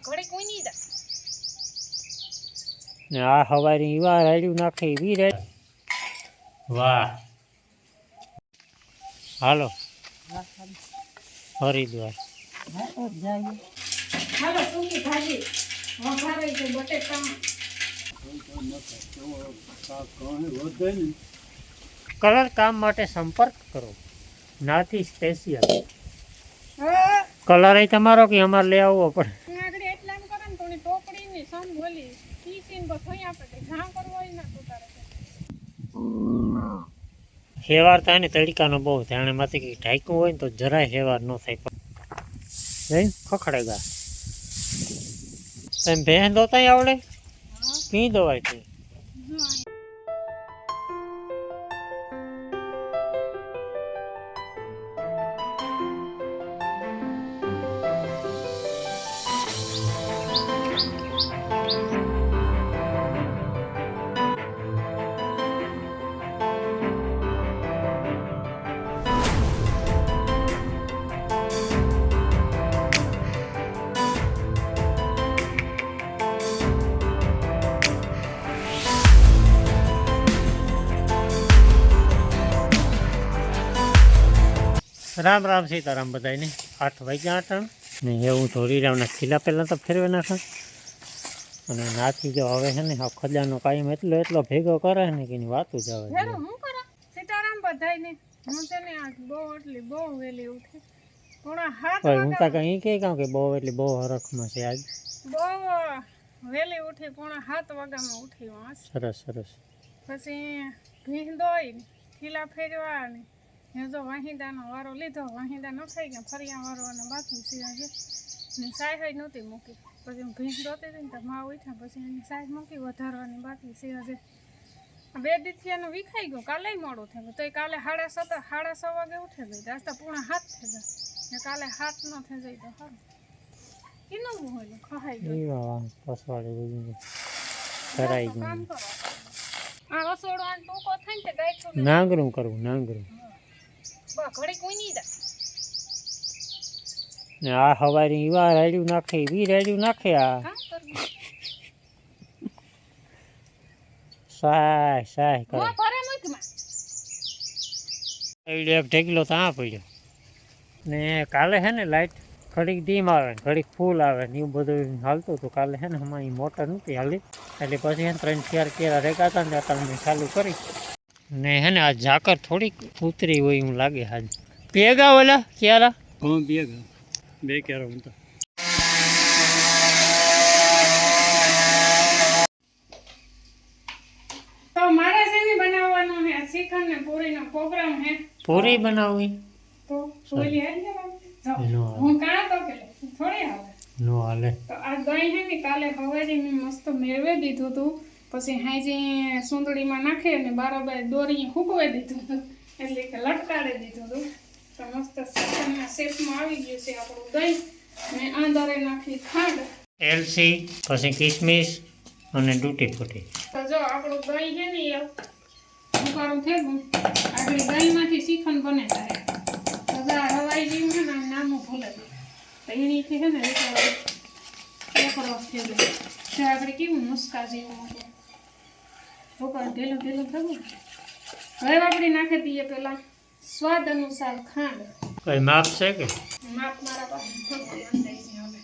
ઘડી કોઈ નહીં જા ને આ હવારી ઈવા રાડ્યું નાખે વી રે વાહ હાલો હરિદ્વાર હાલો સૂકી ભાજી વઘારાઈ છે બટેટા કલર કામ માટે સંપર્ક કરો નાથી સ્પેશિયલ કલર એ તમારો કે અમારે લઈ આવવો પડે આગળ એટલા એમ કરે ને તો ટોપડી ની સમ બોલી ટીસીન બસ હોય આપણે ઘા કરવો હોય ના તો તારે હેવાર થાય ને તડકાનો બહુ થાય અને માંથી કંઈક ઢાંક્યું હોય ને તો જરાય હેવાર ન થાય પણ ખખડેગા તમે ભેં દોતા આવડે કઈ દવાય છે રામ રામ સીતારામ બધાને 8 વાગ્યા આટણ ને એવું તો રીરાવના ખીલા પહેલાં તો ફેરવી નાખે અને નાથી જો હવે છે ને આ ખજાનો કાયમ એટલો ભેગો કરે ને કે એની વાતું જ આવે હું કરા સીતારામ બધાયને હું છે ને આજ બહુ વેલી ઉઠી થોડા હાથ હું તો કઈ કે કામ કે બહુ એટલે બહુ હરખમાં છે આજ બહુ વેલી ઉઠી 7:30 વાગ્યામાં ઉઠી વાસ સરસ પછી ભીંહ દોઈ ખીલા ફેરવા ને એ જો વાહિંદાનો વારો લીધો વાહિંદા ન થઈ ગયા ફરિયા વારવાના બાકી છે આજે ને સાય નહોતી મૂકી પછી હું ભીંસ દોતી હતી ને તો માં ઉઠ્યા પછી એની સાય મૂકી વધારવાની બાકી છે આજે 2 દીથિયાનું વિખાઈ ગયું કાલે મોડું થયું તો કાલે 6:30 વાગે ઉઠે ગઈ આજ તો 6:30 થઈ ગયા ને કાલે 7 ન થઈ જાય તો સારું કિનું હોય ખહાઈ ગયું પસવાડી કરાઈ ગયું કામ કરો આ રસોડો આ ટૂંકો થાય ને ગાય છો નાંગરું કરવું ઘડી કોઈ નહીં જા ને આ હવારી ઈવા રાડ્યું નાખે વી રાડ્યું નાખે આ સાય કરે એક ઢેકલો ત્યાં પડ્યો ને કાલે હે ને લાઈટ ઘડીક ડીમ આવે ઘડીક ફૂલ આવે ને એવું બધું હાલતું હતું કાલે હે ને અમારી મોટર નહોતી હાલી એટલે પછી હે 3-4 કેરા રેગાતા ને અત્યારે ચાલુ કરી ને હે ને આ ઝાકર થોડીક ઉતરી હોય એવું લાગે હાજ ભેગા ઓલા ક્યારા ભેગા 2 ક્યારા હું તો મારે શેની બનાવવાનું હે શ્રીખંડ ને પૂરીનો પ્રોગ્રામ હે પૂરી બનાવવી તો સોલી આવી જાવ હું કાણા તો કે થોડી આવે નો હાલે તો આ દહીં હે ને કાલે હવારે મેં મસ્ત મેળવે દીધું હતું પછી હાજી સુંદડીમાં નાખી અને બરાબર દોરી ફૂકવી દીધું હતું એટલે કે લટકાડી દીધું હતું તો મસ્ત શ્રીખંડના શેપમાં આવી ગયું છે આપણું દહીં ને આંદરે નાખી ખાંડ એલસી પછી કિસમિસ અને તૂટી ફૂટી તો જો આપણું દહીં છે ને એ ઉકાળું થઈ ગયું આગળ દહીંમાંથી શ્રીખંડ બને થાય બધા હવાઈ જેવું છે ને નામું ભૂલે તો એનીથી છે ને એક રસ થઈ ગયો તો આપણે કેવું મુસ્કા જેવું હતું ઉકાળ ઢીલું થયું હવે આપણે નાખી દઈએ પેલા સ્વાદ અનુસાર ખાંડ કઈ માપ છે કે માપ મારા પાસે થોડું અંદાજ છે હવે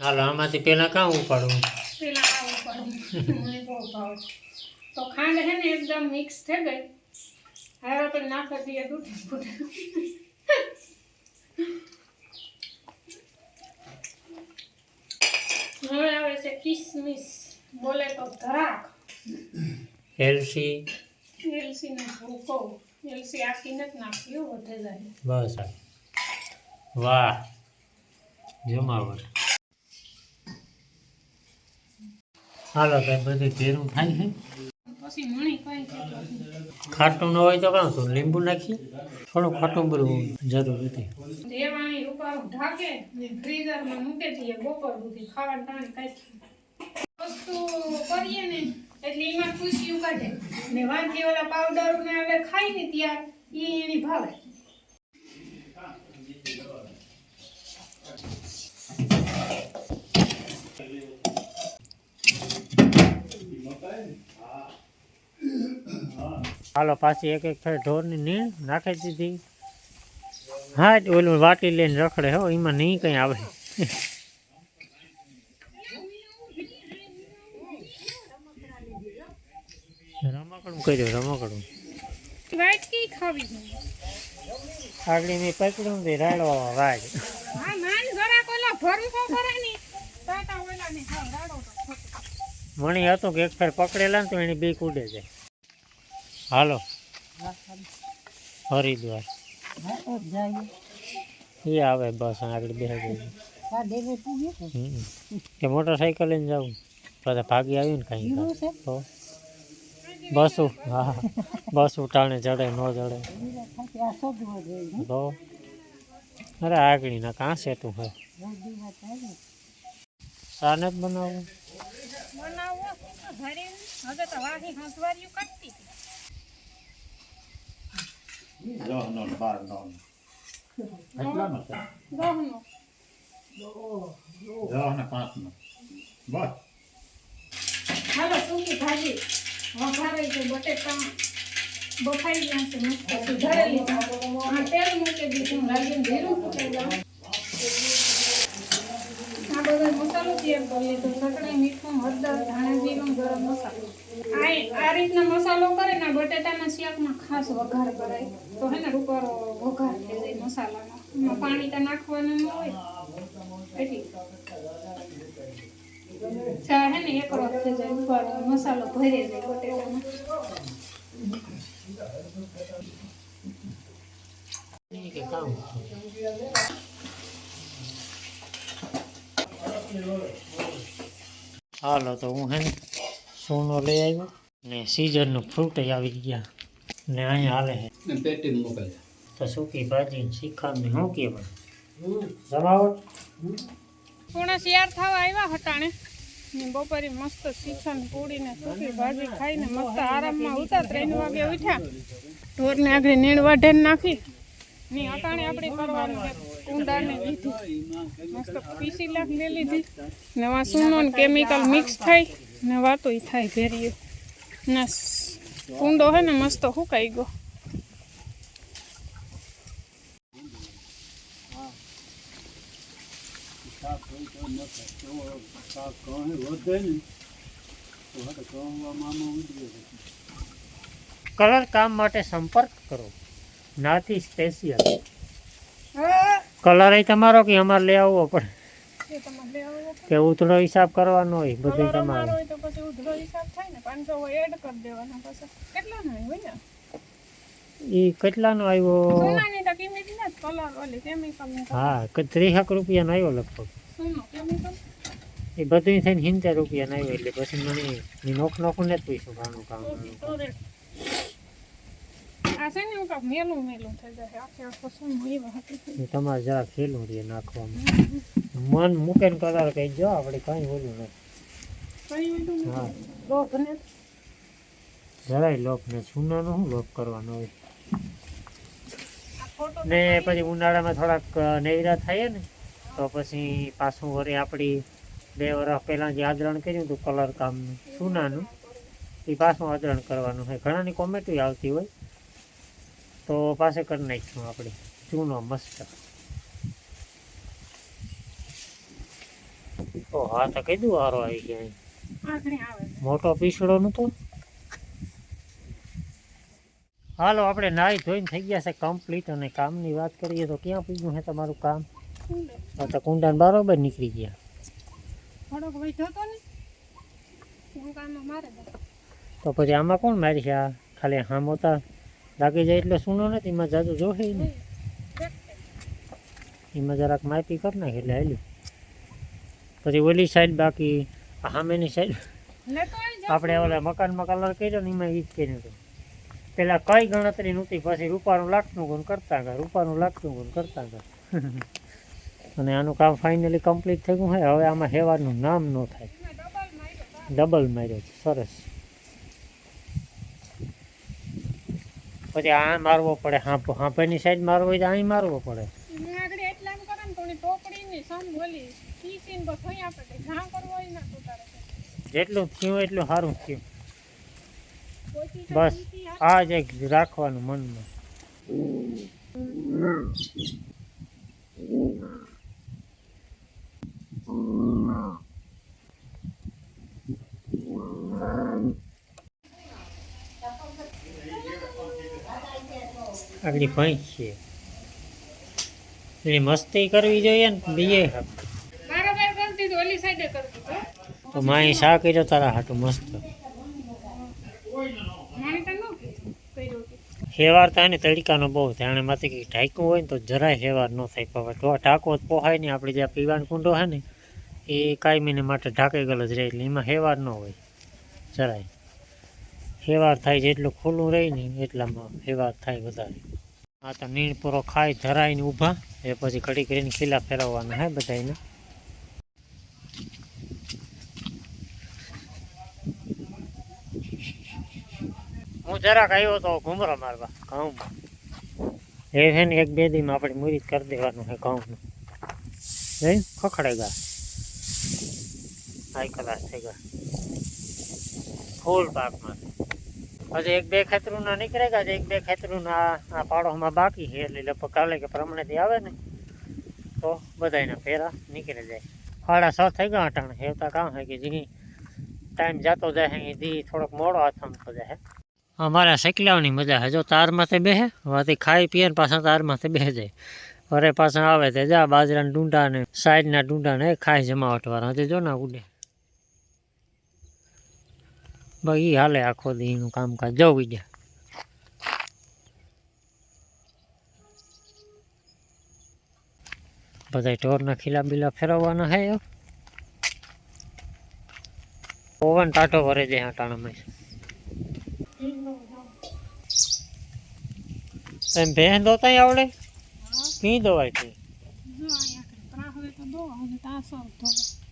હાલો આમાંથી પેલા કાં ઉપાડવું પેલા આ ઉપાડું મને બહુ ભાવ તો ખાંડ છે ને એકદમ મિક્સ થઈ ગઈ હવે આપણે નાખી દઈએ તૂટી ફૂટી હવે આવે છે કિસમિસ બોલે તો ધરાક એલસી ને ભૂકો એલસી આખી નથી નાખ્યું વધે જાય બસ વાહ જમાવટ હાલો કઈ બધી ભેરું થાય છે પછી મણી કઈ ખાટું ન હોય તો કાં તો લીંબુ નાખીએ થોડું ખાટું બધું જરૂર હતી દેવાણી ઉપર ઢાકે ને ફ્રીઝરમાં મૂકે દઈએ બપોર સુધી ખાવાનું પાણી કાઢી વસ્તુ કરીએ ને એટલે એમાં ખુશીયું કાઢે ને વાંથી ઓલા પાવડર ને હવે ખાઈ ને ત્યાર ઈ એની ભાવે. હાલો પાછી એક એક ફેર ઢોરની નીણ નાખી દીધી. હા જ ઓલું વાટી લઈને રખડે હો, એમાં નહીં કંઈ આવે. રમકડું કર્યું રમકડું. વાટકી ખાવી આગળ મેં પકડ્યું ને રાડો વાજ. હા માન જરા કોલા ભરું કો કરે ની તાતા ઓલા ને હા રાડો તો મણી હતું કે એક ફેર પકડેલા ને તો એની બીક ઉડે જાય. હાલો હરિદ્વાર એ આવે બસ આગળ બેસી ગઈ કે મોટરસાઇકલ લઈને જાઉં પાછા ભાગી આવ્યું ને કાંઈ તો બસું હા બસ ઉટાણે ચડે ન ચડે તો અરે આગળ ના કાં સેતું હોય સાને જ બનાવવું બનાવો ઘરે હવે તો વાહી હંસવારિયું કાઢતી John Barnon. કેટલાનો છે? ગહનો John 5નો. બસ. હાલો સૂકી ભાજી વઘારાઈ છે બટેટા બફાઈ ગયા છે મસ્ત સુધારેલી આ તેલ મૂકી દીધું લાગીને જીરું ફૂટાઈ ગયું આ બધો મસાલો તૈયાર કરી લીધો સકડી મીઠું હળદર ધાણા જીરું ગરમ મસાલો આ રીતના મસાલો કરે ને બટેટાના શાકમાં ખાસ વઘાર કરાય તો હે ને રૂપારો વઘાર થઈ જાય મસાલાનો એમાં પાણી તો નાખવાનું ન હોય એટલે ચા હે ને એક રસ થઈ જાય ઉપર મસાલો ભરી જાય બટેટામાં કે કામ હાલો તો હું હે ને સોનો લઈ આવ્યો ને સીઝનનું ફ્રૂટ આવી ગયા ને અહીંયા હાલે છે પેટીને મોકલ. તો સૂકી ભાજી શીખાને શું કહેવાય જમાવટ પૂર્ણ શિયાર થવા આવ્યા હટાણે ને બપોરે મસ્ત શીખન પૂડીને સૂકી ભાજી ખાઈને મસ્ત આરામમાં ઉતા 3 વાગે ઉઠ્યા ઢોરને આગળ નીણ વાઢે નાખી ને અટાણે આપણે કરવાનું છે કુંડાને લીધી મસ્ત પીસી લઈ લીધી ને વા સૂનો ને કેમિકલ મિક્સ થાય ને વાતોય થાય ભેરીએ ને કુંડો હે ને મસ્ત સુકાઈ ગયો કલર કામ માટે સંપર્ક કરો નાથી સ્પેશિયલ કલર એ તમારો કે અમારે લઈ આવવો પડે એ તમારે લેવો કે ઉતળો હિસાબ કરવાનો હોય બધું કલર અમારો તમારે હોય તો પછી ઉધડો હિસાબ થાય ને 500 હોય એડ કરી દેવાના પછી કેટલાનો હોય ને એ કેટલાનો આવ્યો સોનાની તો કિંમત ને કલર ઓલી કેમિકલ ની હા 30 રૂપિયાનો આવ્યો લગભગ સોનો કેમિકલ એ બધું થઈને 70 રૂપિયાનો આવ્યો એટલે પછી મને નોખ નોખું ને જ પૈસું ઘણું કામ તો રે આ છે ને હું કાક મેલું થઈ જાય આખે આખો સોનો એવા હતી એ તમારે જરા ખેલું રે નાખવામાં મન મૂકે ને કલર કહી જો આપણે કાંઈ બોલું નથી કઈ બધું હા રોગ ને જરાય લોપ ને સુનાનો શું લોપ કરવાનો હોય આ ફોટો ને પછી ઉનાળામાં થોડાક નેવરા થાય ને તો પછી પાછું વળી આપણી 2 વર્ષ પહેલાં જે આદરણ કર્યું હતું કલર કામનું સુનાનું એ પાછું આદરણ કરવાનું હોય ઘણાની કોમેન્ટો આવતી હોય તો પાસે કરી નાખીશું આપણે ચૂનો મસ્ત ઓ હા તો કીધું વારો આવી ગયા આખણી આવે મોટો પીસડો નતો હાલો આપણે નાહી ધોઈને થઈ ગયા છે કમ્પ્લીટ અને કામની વાત કરીએ તો ક્યાં પૂગ્યું છે તમારું કામ તો કુંડાને બરોબર નીકળી ગયા થોડોક વૈધો તો ને હું કામમાં મારે તો પછી આમાં કોણ મારી છે આ ખાલી હામોતા લાગી જાય એટલે સુનો નથી એમાં જાજુ જોશે ને એમાં જરાક માહિતી કરી નાખે એટલે હાલ્યું પછી ઓલી સાઈડ બાકી આ સામેની સાઈડ આપણે ઓલા મકાનમાં કલર કર્યો ને એમાં એ જ કર્યું હતું પેલા કઈ ગણતરી નહોતી પછી રૂપાનું લાગતું ગુણ કરતા ગયા રૂપાનું લાગતું ગુણ કરતા ગયા અને આનું કામ ફાઇનલી કમ્પ્લીટ થઈ ગયું હોય હવે આમાં હેવાનું નામ ન થાય ડબલ માર્યો છે સરસ પછી આ મારવો પડે, હાંભેની સાઈડ મારવો હોય તો અહીં મારવો પડે. મેં આગળ એટલા એમ કરે ને તો ઓલી ટોપડીની સમ બોલી પીસીને બસ અહીં આપણે ઘા કરવો હોય ને તો તારે જેટલું થયું એટલું સારું થયું. કોઈ બસ આ જ એક રાખવાનું મનમાં. આગળ ભેંસ છે એની મસ્તી કરવી જોઈએ ને બીજે બરાબર કરતી તો ઓલી સાઈડે કરતી તો માઈ શા કર્યો તારા હાટું મસ્ત. માણી તને ન કર્યો હેવાર થાય ને તડકાનો બહુ થાય અને માંથી કંઈક ઢાંક્યું હોય ને તો જરાય હેવાર ન થાય. પણ તો ઢાંકો જ પોહાય નહીં. આપણે જ્યાં પીવાનો કુંડો છે ને એ કાયમીને માટે ઢાંકાઈ ગયેલો જ રહે એટલે એમાં હેવાર ન હોય જરાય. હેવાર થાય જેટલું ખુલ્લું રહે ને એટલામાં હેવાર થાય વધારે. આ તો નીણ પૂરો ખાઈ ધરાઈને ઊભા એ પછી ઘડી કરીને ખીલા ફેરવવાના હે બધાને. હું જરાક આવ્યો તો ઘૂમરો મારવા ઘઉંમાં. એ છે ને 1-2 દીમાં આપણે મુરીત કરી દેવાનું છે ઘઉંનું. નહીં ખખડેગા હાઈ ક્લાસ થઈ ગયા ફૂલ પાકમાં. હજી 1-2 ખેતરુંના નીકળેગા જ. 1-2 ખેતરુંના આ પાડોમાં બાકી છે એટલે લગભગ કાલે કે પ્રમાણેથી આવે ને તો બધાના ફેરા નીકળી જાય. 6:30 થઈ ગયા અટાણે. હેવતા કામ છે કે જે ટાઈમ જતો જાય એ દી થોડોક મોડો હાથમતો જાય. અમારા શેકલાઓની મજા છે. જો તારમાંથી બેસે વાથી ખાઈ પીએ ને પાછા તારમાંથી બેસે જાય. અરે પાછા આવે તે જા બાજરાના ડુંડા ને સાઈડના ડુંડા ને ખાઈ જમાવટવાળા. હજી જો ના ઉડે ભાઈ હાલે આખો દીનું કામકાજ. જવું ગયા બધા ઢોરના ખીલા બીલા ફેરવવાના હે. ઓવન ટાટો ભરે જાય અટાણામાં. એમ ભેં દોતા આવડે કઈ દવાય છે જો અહીંયા પ્રા હવે તો દો હવે તાસો ધોવા